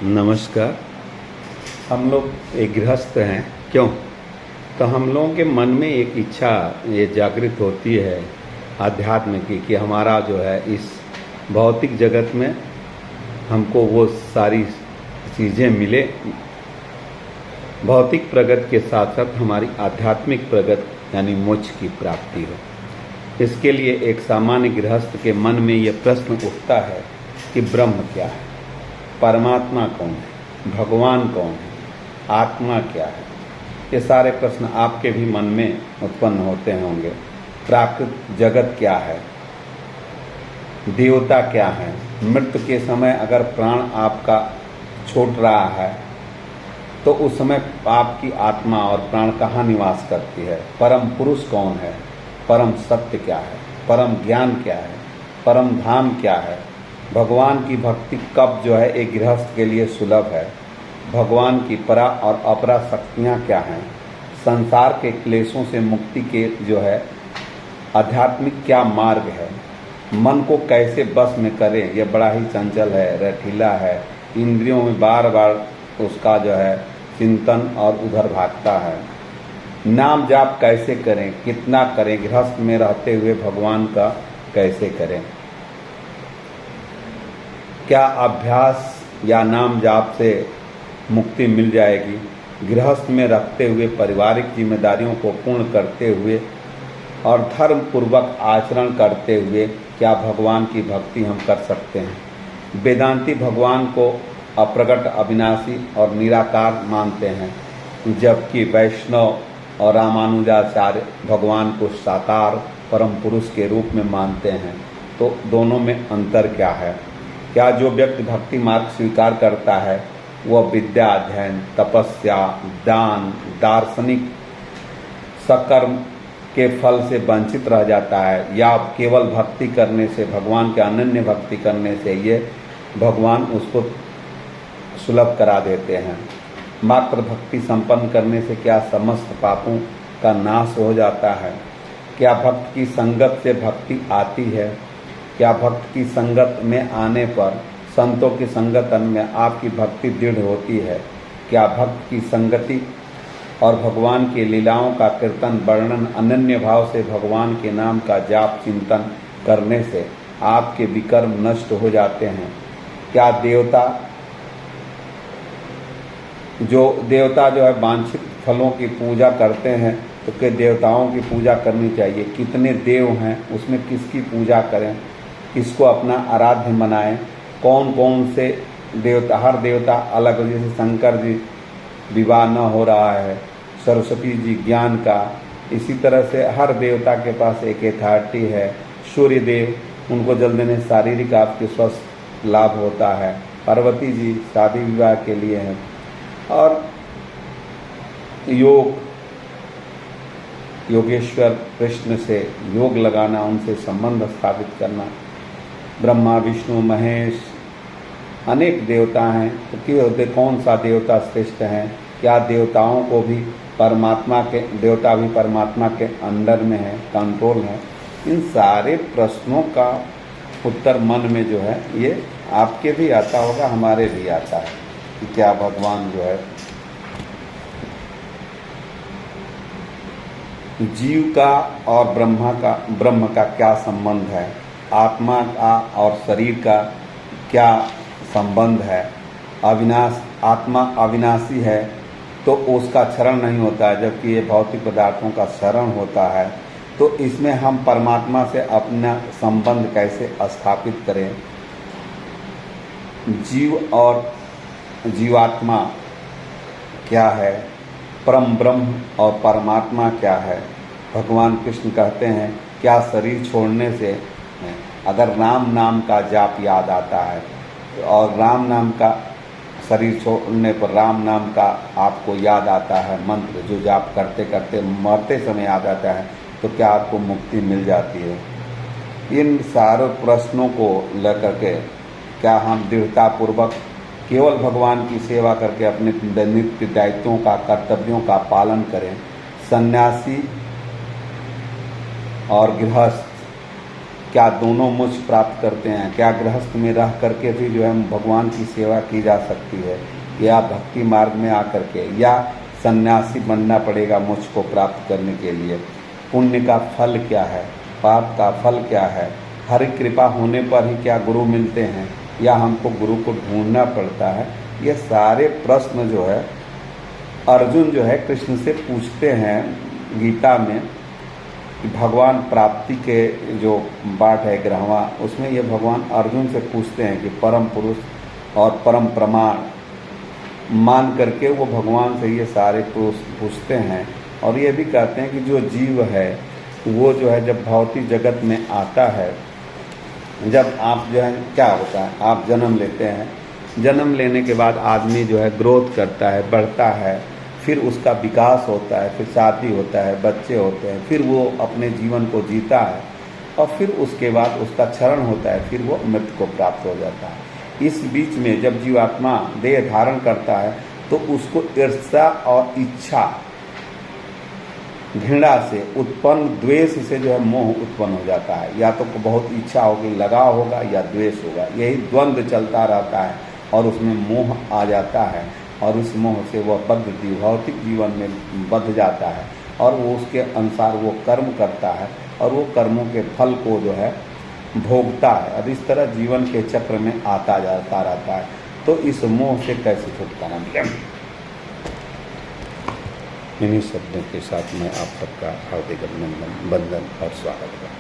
नमस्कार। हम लोग एक गृहस्थ हैं। क्यों? तो हम लोगों के मन में एक इच्छा ये जागृत होती है आध्यात्म की कि हमारा जो है इस भौतिक जगत में हमको वो सारी चीज़ें मिले, भौतिक प्रगति के साथ साथ हमारी आध्यात्मिक प्रगति यानी मोक्ष की प्राप्ति हो। इसके लिए एक सामान्य गृहस्थ के मन में ये प्रश्न उठता है कि ब्रह्म क्या है, परमात्मा कौन है, भगवान कौन है, आत्मा क्या है। ये सारे प्रश्न आपके भी मन में उत्पन्न होते होंगे। प्राकृत जगत क्या है, देवता क्या है, मृत्यु के समय अगर प्राण आपका छूट रहा है तो उस समय आपकी आत्मा और प्राण कहाँ निवास करती है, परम पुरुष कौन है, परम सत्य क्या है, परम ज्ञान क्या है, परम धाम क्या है, भगवान की भक्ति कब जो है एक गृहस्थ के लिए सुलभ है, भगवान की परा और अपरा शक्तियाँ क्या हैं, संसार के क्लेशों से मुक्ति के जो है आध्यात्मिक क्या मार्ग है, मन को कैसे बस में करें, यह बड़ा ही चंचल है, रटीला है, इंद्रियों में बार बार उसका जो है चिंतन और उधर भागता है। नाम जाप कैसे करें, कितना करें, गृहस्थ में रहते हुए भगवान का कैसे करें। क्या अभ्यास या नाम जाप से मुक्ति मिल जाएगी? गृहस्थ में रखते हुए पारिवारिक जिम्मेदारियों को पूर्ण करते हुए और धर्म पूर्वक आचरण करते हुए क्या भगवान की भक्ति हम कर सकते हैं? वेदांती भगवान को अप्रगट, अविनाशी और निराकार मानते हैं, जबकि वैष्णव और रामानुजाचार्य भगवान को साकार परम पुरुष के रूप में मानते हैं। तो दोनों में अंतर क्या है? क्या जो व्यक्ति भक्ति मार्ग स्वीकार करता है वह विद्या अध्ययन, तपस्या, दान, दार्शनिक सकर्म के फल से वंचित रह जाता है, या केवल भक्ति करने से, भगवान के अनन्य भक्ति करने से ये भगवान उसको सुलभ करा देते हैं? मात्र भक्ति संपन्न करने से क्या समस्त पापों का नाश हो जाता है? क्या भक्त की संगत से भक्ति आती है? क्या भक्त की संगत में आने पर, संतों की संगत में आपकी भक्ति दृढ़ होती है? क्या भक्त की संगति और भगवान की लीलाओं का कीर्तन, वर्णन, अनन्य भाव से भगवान के नाम का जाप चिंतन करने से आपके विकर्म नष्ट हो जाते हैं? क्या देवता जो है वांछित फलों की पूजा करते हैं, तो के देवताओं की पूजा करनी चाहिए? कितने देव हैं, उसमें किसकी पूजा करें, किसको अपना आराध्य बनाएं? कौन कौन से देवता, हर देवता अलग, जैसे शंकर जी विवाह न हो रहा है, सरस्वती जी ज्ञान का, इसी तरह से हर देवता के पास एक अथॉरिटी है। सूर्य देव, उनको जल देने शारीरिक आपके स्वस्थ लाभ होता है। पार्वती जी शादी विवाह के लिए हैं। और योगेश्वर कृष्ण से योग लगाना, उनसे संबंध स्थापित करना। ब्रह्मा, विष्णु, महेश, अनेक देवता हैं, तो कौन सा देवता श्रेष्ठ है? क्या देवताओं को भी देवता भी परमात्मा के अंडर में है, कंट्रोल है? इन सारे प्रश्नों का उत्तर मन में जो है ये आपके भी आता होगा, हमारे भी आता है कि क्या भगवान जो है, जीव का और ब्रह्म का क्या संबंध है, आत्मा का और शरीर का क्या संबंध है? आत्मा अविनाशी है तो उसका क्षरण नहीं होता है, जबकि ये भौतिक पदार्थों का क्षरण होता है। तो इसमें हम परमात्मा से अपना संबंध कैसे स्थापित करें? जीव और जीवात्मा क्या है, परम ब्रह्म और परमात्मा क्या है? भगवान कृष्ण कहते हैं, क्या शरीर छोड़ने से अगर राम नाम का जाप याद आता है और राम नाम का शरीर छोड़ने पर राम नाम का आपको याद आता है मंत्र, जो जाप करते करते मरते समय याद आता है, तो क्या आपको मुक्ति मिल जाती है? इन सारे प्रश्नों को लेकर के क्या हम दृढ़तापूर्वक केवल भगवान की सेवा करके अपने नित्य दायित्वों का, कर्तव्यों का पालन करें? सन्यासी और गृहस्थ क्या दोनों मोक्ष प्राप्त करते हैं? क्या गृहस्थ में रह करके भी जो है भगवान की सेवा की जा सकती है, या भक्ति मार्ग में आकर के, या सन्यासी बनना पड़ेगा मोक्ष को प्राप्त करने के लिए? पुण्य का फल क्या है, पाप का फल क्या है? हरि कृपा होने पर ही क्या गुरु मिलते हैं, या हमको गुरु को ढूंढना पड़ता है? ये सारे प्रश्न जो है अर्जुन जो है कृष्ण से पूछते हैं गीता में कि भगवान प्राप्ति के जो पाठ है 11वां, उसमें ये भगवान अर्जुन से पूछते हैं कि परम पुरुष और परम प्रमाण मान करके वो भगवान से ये सारे पूछते हैं। और ये भी कहते हैं कि जो जीव है वो जो है जब भौतिक जगत में आता है, जब आप जो है क्या होता है, आप जन्म लेते हैं, जन्म लेने के बाद आदमी जो है ग्रोथ करता है, बढ़ता है, फिर उसका विकास होता है, फिर शादी होता है, बच्चे होते हैं, फिर वो अपने जीवन को जीता है, और फिर उसके बाद उसका क्षरण होता है, फिर वो मृत्यु को प्राप्त हो जाता है। इस बीच में जब जीवात्मा देह धारण करता है तो उसको ईर्ष्या और इच्छा, घृणा से उत्पन्न द्वेष से जो है मोह उत्पन्न हो जाता है। या तो बहुत इच्छा होगी, लगाव होगा, या द्वेष होगा, यही द्वंद्व चलता रहता है और उसमें मोह आ जाता है, और उस मोह से वह भौतिक जीवन में बंध जाता है, और वो उसके अनुसार वो कर्म करता है, और वो कर्मों के फल को जो है भोगता है, और इस तरह जीवन के चक्र में आता जाता रहता है। तो इस मोह से कैसे छुटकारा मिले? इन्हीं शब्दों के साथ मैं आप सबका हार्दिक अभिनंदन, वंदन और स्वागत करता हूँ।